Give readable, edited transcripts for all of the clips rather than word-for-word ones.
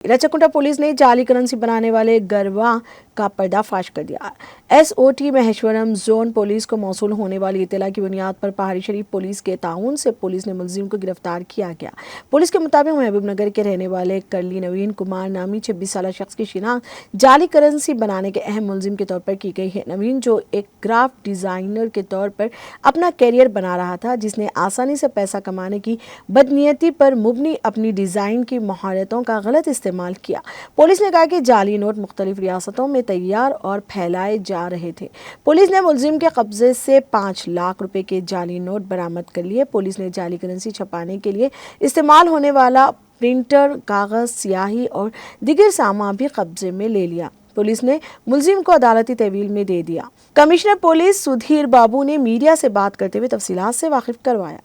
रचकुंडा police ने जाली currency बनाने वाले गरबा का पर्दाफाश कर दिया। एसओटी महेश्वरम जोन पुलिस को मौसूल होने वाली इत्तला की बुनियाद पर पहाड़ी शरीफ पुलिस के ताउन से पुलिस ने मुलजिम को गिरफ्तार किया गया। पुलिस के मुताबिक महबूबनगर के रहने वाले करली नवीन कुमार नामी 26 साल शख्स की शिनाख्त जाली करेंसी बनाने के अहम मुलजिम के तौर पर की गई है। नवीन जो एक ग्राफ डिजाइनर के तौर पर अपना कैरियर बना रहा था, जिसने आसानी से पैसा कमाने की बदनीयती पर मुबनी अपनी डिजाइन की महारतों का गलत इस्तेमाल किया। पुलिस ने कहा कि जाली नोट मुख्तलिफ रियासतों में तैयार और फैलाए जा रहे थे। पुलिस ने मुलजिम के कब्जे से 5 लाख रुपए के जाली नोट बरामद कर लिए। पुलिस ने जाली करेंसी छपाने के लिए इस्तेमाल होने वाला प्रिंटर, कागज, स्याही और दीगर सामान भी कब्जे में ले लिया। पुलिस ने मुलजिम को अदालती तहवील में दे दिया। कमिश्नर पुलिस सुधीर बाबू ने मीडिया से बात करते हुए तफसीलात से वाकिफ करवाया।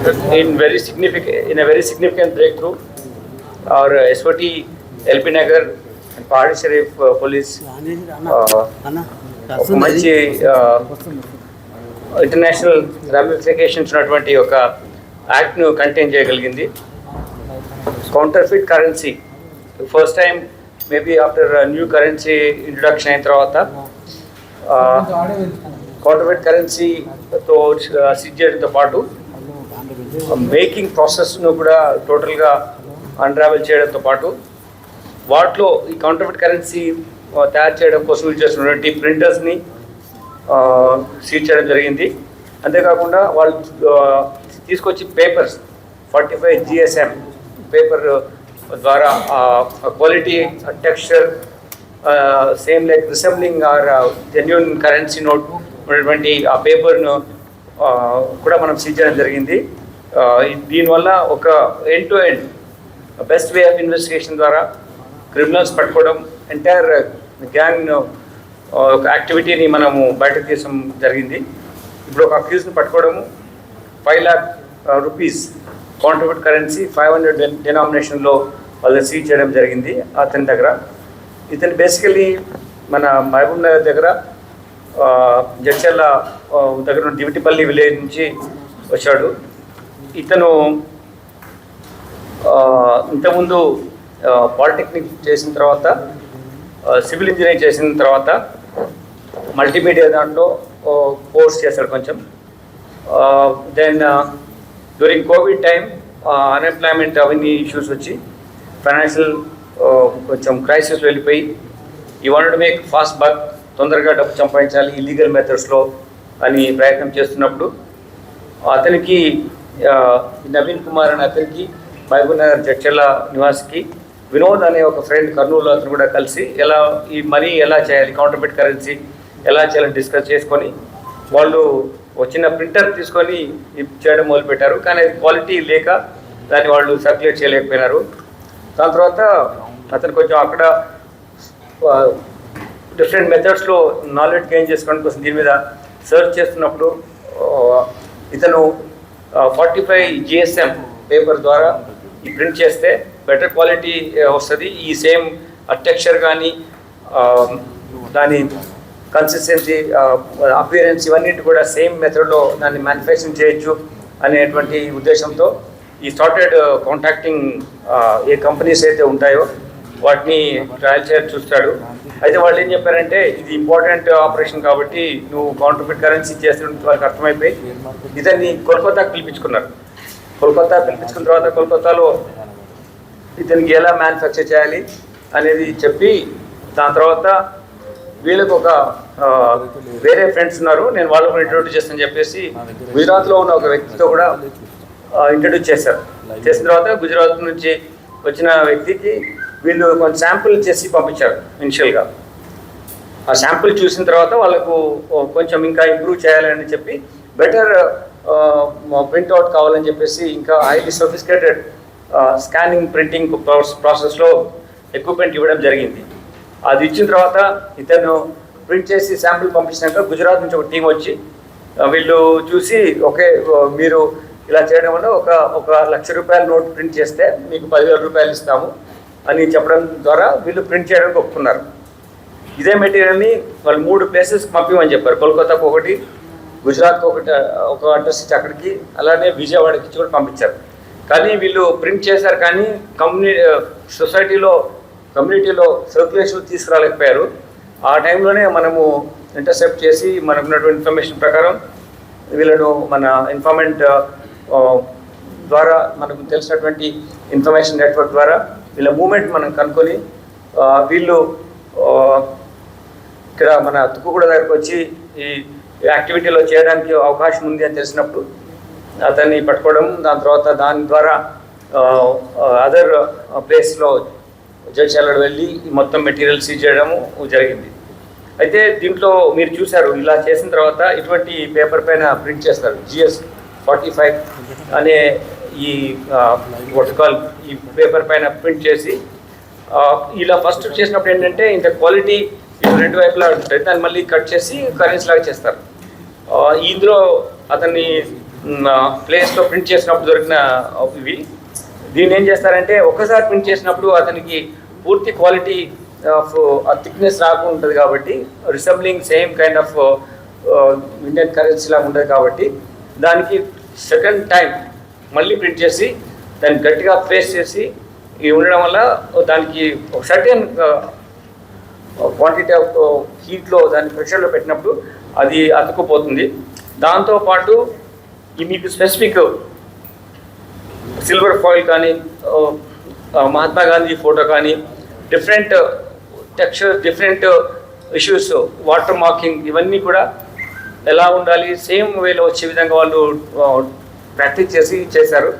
In a very significant breakthrough, our SOT LP Nagar and Pahadi Sharif police మంచి ఇంటర్నేషనల్ రామిఫికేషన్స్ ఉన్నటువంటి ఒక యాక్ట్ను కంటైన్ చేయగలిగింది. Counterfeit currency first time maybe after new currency introduction అయిన తర్వాత కౌంటర్ఫిట్ కరెన్సీతో సీజ్ చేయడంతో పాటు మేకింగ్ ప్రాసెస్ను కూడా టోటల్గా అన్రావెల్ చేయడంతో పాటు వాటిలో ఈ కౌంటర్ఫిట్ కరెన్సీ తయారు చేయడం కోసం యూజ్ చేస్తున్నటువంటి ప్రింటర్స్ని సీజ్ చేయడం జరిగింది. అంతేకాకుండా వాళ్ళు తీసుకొచ్చి పేపర్స్ 45 GSM పేపర్ ద్వారా quality, texture same like resembling or genuine currency note ఉన్నటువంటి ఆ పేపర్ను కూడా మనం సీజ్ చేయడం జరిగింది. దీనివల్ల ఒక end to end best way of investigation ద్వారా క్రిమినల్స్ పట్టుకోవడం, ఎంటైర్ గ్యాంగ్ ఒక యాక్టివిటీని మనము బయటకు తీయడం జరిగింది. ఇప్పుడు ఒక అక్యూజ్ని పట్టుకోవడము 5 lakh rupees కౌంటర్ఫిట్ కరెన్సీ 500 డినామినేషన్లో వాళ్ళు సీజ్ చేయడం జరిగింది అతని దగ్గర. ఇతను బేసికలీ మన మహబూబ్ నగర్ దగ్గర జడ్చర్ల దగ్గర దివిటిపల్లి విలేజ్ నుంచి వచ్చాడు. ఇతను ఇంతకుముందు పాలిటెక్నిక్ చేసిన తర్వాత, సివిల్ ఇంజనీరింగ్ చేసిన తర్వాత మల్టీమీడియా దాంట్లో కోర్స్ చేశాడు కొంచెం. Then during covid time unemployment అవన్నీ ఇష్యూస్ వచ్చి ఫైనాన్షియల్ కొంచెం క్రైసిస్లో వెళ్ళిపోయి he wanted to make fast buck, తొందరగా డబ్బు సంపాదించాలి ఇల్లీగల్ మెథడ్స్లో అని ప్రయత్నం చేస్తున్నప్పుడు అతనికి నవీన్ కుమార్ అని అతనికి మహబూబ్ నగర్ జడ్చర్ల నివాసికి వినోద్ అనే ఒక ఫ్రెండ్ కర్నూలు అతను కూడా కలిసి ఎలా ఈ మనీ ఎలా చేయాలి, కౌంటర్ఫిట్ కరెన్సీ ఎలా చేయాలని డిస్కస్ చేసుకొని వాళ్ళు వచ్చిన ప్రింటర్ తీసుకొని చేయడం మొదలుపెట్టారు. కానీ అది క్వాలిటీ లేక దాన్ని వాళ్ళు సర్క్యులేట్ చేయలేకపోయినారు. దాని తర్వాత అతను కొంచెం అక్కడ డిఫరెంట్ మెథడ్స్లో నాలెడ్జ్ గెయిన్ చేసుకోవడం కోసం దీని మీద సర్చ్ చేస్తున్నప్పుడు ఇతను 45 GSM పేపర్ ద్వారా ఈ ప్రింట్ చేస్తే బెటర్ క్వాలిటీ వస్తుంది, ఈ సేమ్ టెక్స్చర్ కానీ దాని కన్సిస్టెన్సీ, అపియరెన్స్ ఇవన్నిటి కూడా సేమ్ మెథడ్లో దాన్ని మ్యానుఫ్యాక్చరింగ్ చేయొచ్చు అనేటువంటి ఉద్దేశంతో ఈ స్టార్టెడ్ కాంటాక్టింగ్ ఏ కంపెనీస్ అయితే ఉంటాయో వాటిని ట్రయల్ చేసి చూస్తాడు. అయితే వాళ్ళు ఏం చెప్పారంటే ఇది ఇంపార్టెంట్ ఆపరేషన్ కాబట్టి నువ్వు కౌంటర్ఫిట్ కరెన్సీ చేస్తున్న వాళ్ళకి అర్థమైపోయి ఇతన్ని కోల్కతాకు పిలిపించుకున్నారు. కోల్కతా పిలిపించుకున్న తర్వాత కోల్కతాలో ఇతనికి ఎలా మ్యానుఫ్యాక్చర్ చేయాలి అనేది చెప్పి దాని తర్వాత వీళ్ళకి ఒక వేరే ఫ్రెండ్స్ ఉన్నారు, నేను వాళ్ళకు ఇంట్రొడ్యూస్ చేస్తానని చెప్పేసి గుజరాత్లో ఉన్న ఒక వ్యక్తితో కూడా ఇంట్రొడ్యూస్ చేశారు. చేసిన తర్వాత గుజరాత్ నుంచి వచ్చిన వ్యక్తికి వీళ్ళు కొంచెం శాంపుల్ చేసి పంపించారు ఇనిషియల్గా. ఆ శాంపుల్ చూసిన తర్వాత వాళ్ళకు కొంచెం ఇంకా ఇంప్రూవ్ చేయాలని చెప్పి బెటర్ ప్రింట్అవుట్ కావాలని చెప్పేసి ఇంకా హైలీ సొఫిస్టికేటెడ్ స్కానింగ్ ప్రింటింగ్ ప్రాసెస్లో ఎక్విప్మెంట్ ఇవ్వడం జరిగింది. అది ఇచ్చిన తర్వాత ఇతను ప్రింట్ చేసి శాంపుల్ పంపించినాక గుజరాత్ నుంచి ఒక టీం వచ్చి వీళ్ళు చూసి ఓకే మీరు ఇలా చేయడం వల్ల ఒక ₹1,00,000 నోట్ ప్రింట్ చేస్తే మీకు ₹10,000 ఇస్తాము అని చెప్పడం ద్వారా వీళ్ళు ప్రింట్ చేయడానికి ఒప్పుకున్నారు. ఇదే మెటీరియల్ని వాళ్ళు 3 ప్లేసెస్కి పంపించమని చెప్పారు. కోల్కతాకు ఒకటి, గుజరాత్కి ఒక అడ్రస్ ఇచ్చి అక్కడికి, అలానే విజయవాడకి ఇచ్చి కూడా పంపించారు. కానీ వీళ్ళు ప్రింట్ చేశారు కానీ కమ్యూనిటీలో సర్క్యులేషన్ తీసుకురాలేకపోయారు. ఆ టైంలోనే మనము ఇంటర్సెప్ట్ చేసి మనకున్నటువంటి ఇన్ఫర్మేషన్ ప్రకారం వీళ్ళను మన ఇన్ఫార్మెంట్ ద్వారా మనకు తెలిసినటువంటి ఇన్ఫర్మేషన్ నెట్వర్క్ ద్వారా వీళ్ళ మూమెంట్ మనం కనుక్కొని వీళ్ళు ఇక్కడ మన తుక్కుగూడ దగ్గరకు వచ్చి ఈ యాక్టివిటీలో చేయడానికి అవకాశం ఉంది అని తెలిసినప్పుడు అతన్ని పట్టుకోవడం, దాని తర్వాత దాని ద్వారా అదర్ ప్లేస్లో జడ్చాలలో వెళ్ళి మొత్తం మెటీరియల్ సీజ్ చేయడము జరిగింది. అయితే దీంట్లో మీరు చూశారు, ఇలా చేసిన తర్వాత ఇటువంటి పేపర్ పైన ప్రింట్ చేస్తారు. GS45 అనే ఈ ఈ పేపర్ పైన ప్రింట్ చేసి ఇలా ఫస్ట్ చేసినప్పుడు ఏంటంటే ఇంత క్వాలిటీ రెండు వైపులా ఉంటుంది, దాన్ని మళ్ళీ కట్ చేసి కరెన్సీ లాగా చేస్తారు. ఇందులో అతన్ని ప్లేస్లో ప్రింట్ చేసినప్పుడు దొరికిన ఇవి దీన్ని ఏం చేస్తారంటే ఒక్కసారి ప్రింట్ చేసినప్పుడు అతనికి పూర్తి క్వాలిటీ ఆఫ్ థిక్నెస్ రాకుండా ఉంటుంది కాబట్టి resembling same kind of Indian currency లాగా ఉంటుంది కాబట్టి దానికి సెకండ్ టైం మళ్ళీ ప్రింట్ చేసి దాన్ని గట్టిగా ప్లేస్ చేసి ఇవి ఉండడం వల్ల దానికి ఒక సర్టెన్ క్వాంటిటీ ఆఫ్ హీట్లో దాన్ని ప్రెషర్లో పెట్టినప్పుడు అది అతుక్కుపోతుంది. దాంతోపాటు ఈ మీకు స్పెసిఫిక్ సిల్వర్ ఫాయిల్ కానీ మహాత్మా గాంధీ ఫోటో కానీ different texture, different issues, water marking ఇవన్నీ కూడా ఎలా ఉండాలి సేమ్ వేలో వచ్చే విధంగా వాళ్ళు ప్రాక్టీస్ చేశారు.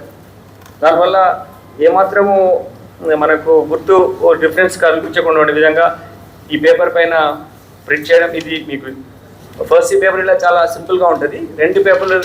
దానివల్ల ఏమాత్రము మనకు గుర్తు డిఫరెన్స్ కనిపించకుండా ఉండే విధంగా ఈ పేపర్ పైన ప్రింట్ చేయడం. ఇది మీకు ఫస్ట్ ఈ పేపర్ ఇలా చాలా సింపుల్గా ఉంటుంది. రెండు పేపర్లు